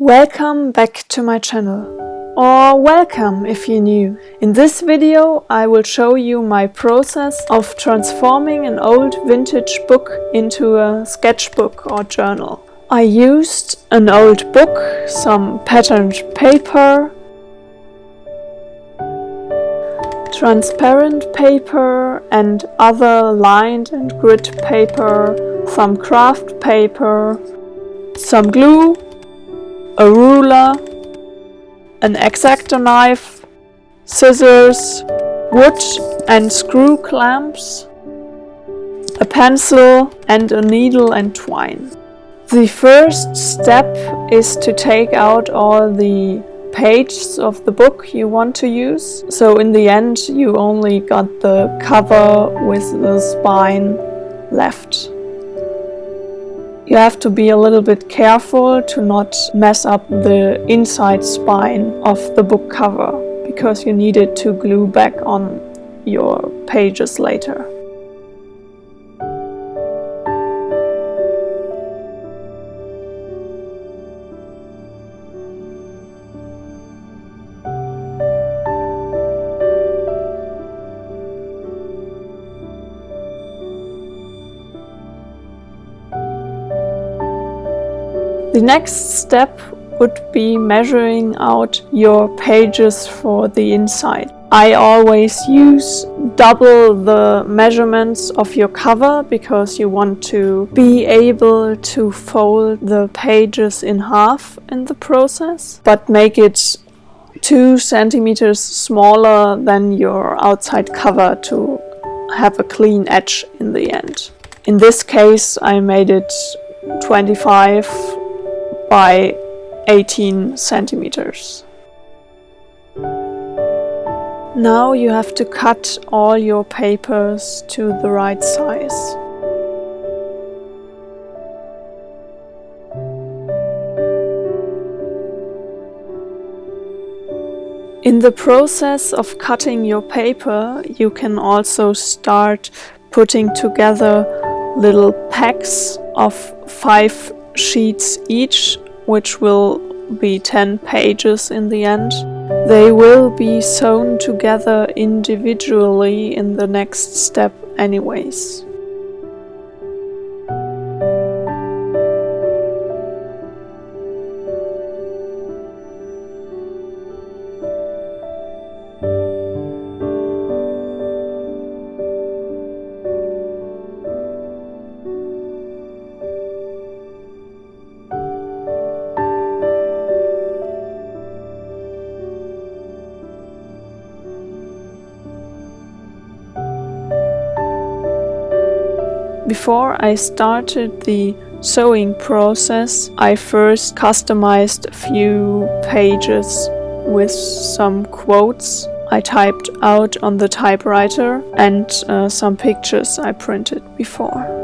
Welcome back to my channel, or welcome if you're new. In this video I will show you my process of transforming an old vintage book into a sketchbook or journal. I used an old book, some patterned paper, transparent paper and other lined and grid paper, some craft paper, some glue, a ruler, an X-Acto knife, scissors, wood and screw clamps, a pencil and a needle and twine. The first step is to take out all the pages of the book you want to use. So in the end you only got the cover with the spine left. You have to be a little bit careful to not mess up the inside spine of the book cover, because you need it to glue back on your pages later. The next step would be measuring out your pages for the inside. I always use double the measurements of your cover because you want to be able to fold the pages in half in the process, but make it 2 centimeters smaller than your outside cover to have a clean edge in the end. In this case I made it 25 by 18 centimeters. Now you have to cut all your papers to the right size. In the process of cutting your paper, you can also start putting together little packs of 5 sheets each, which will be 10 pages in the end. They will be sewn together individually in the next step anyways. Before I started the sewing process, I first customized a few pages with some quotes I typed out on the typewriter and some pictures I printed before.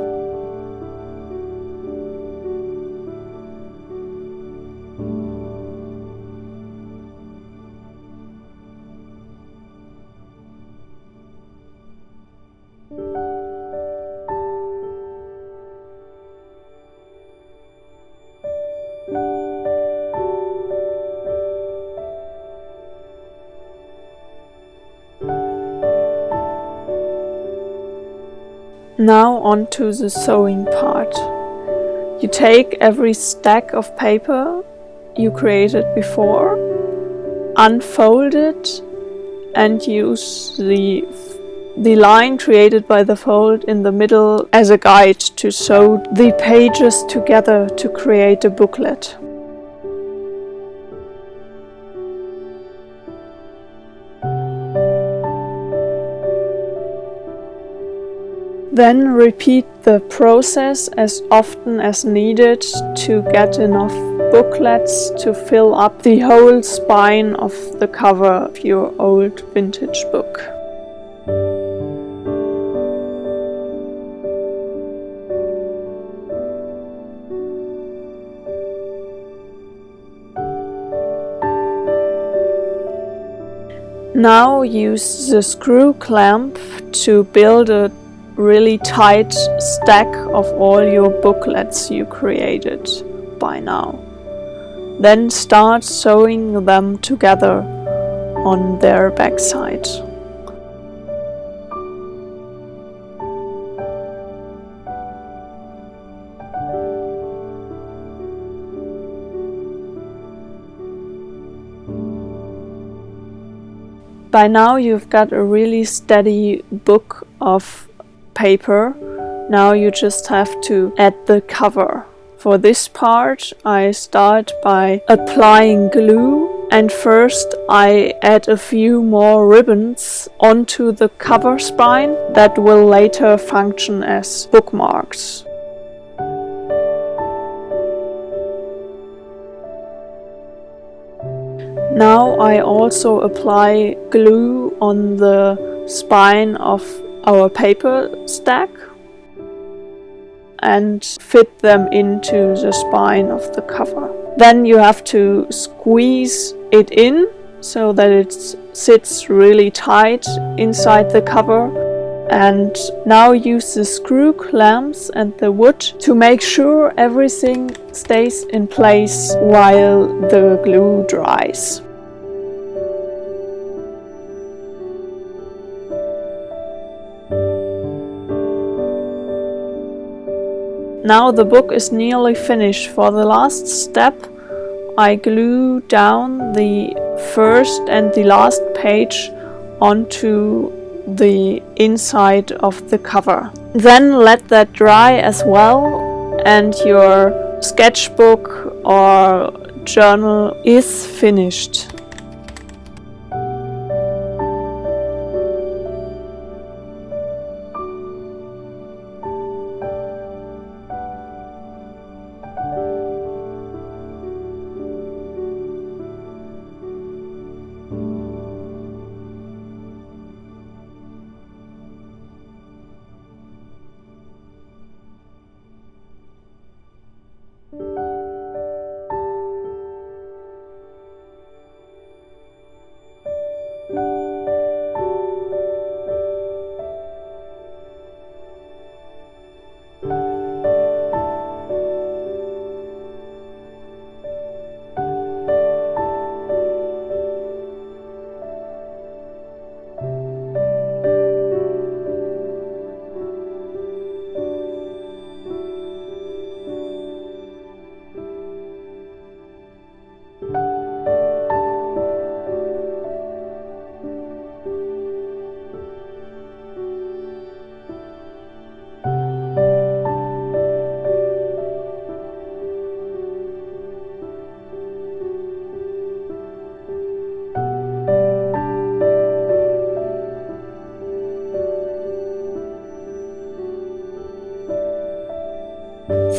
Now on to the sewing part. You take every stack of paper you created before, unfold it and use the line created by the fold in the middle as a guide to sew the pages together to create a booklet. Then repeat the process as often as needed to get enough booklets to fill up the whole spine of the cover of your old vintage book. Now use the screw clamp to build a really tight stack of all your booklets you created by now. Then start sewing them together on their backside. By now you've got a really steady book of paper. Now you just have to add the cover. For this part I start by applying glue, and first I add a few more ribbons onto the cover spine that will later function as bookmarks. Now I also apply glue on the spine of our paper stack and fit them into the spine of the cover. Then you have to squeeze it in so that it sits really tight inside the cover. And now use the screw clamps and the wood to make sure everything stays in place while the glue dries. Now the book is nearly finished. For the last step, I glue down the first and the last page onto the inside of the cover. Then let that dry as well, and your sketchbook or journal is finished.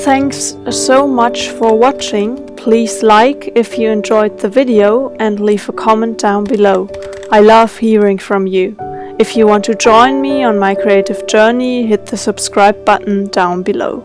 Thanks so much for watching. Please like if you enjoyed the video and leave a comment down below. I love hearing from you. If you want to join me on my creative journey, hit the subscribe button down below.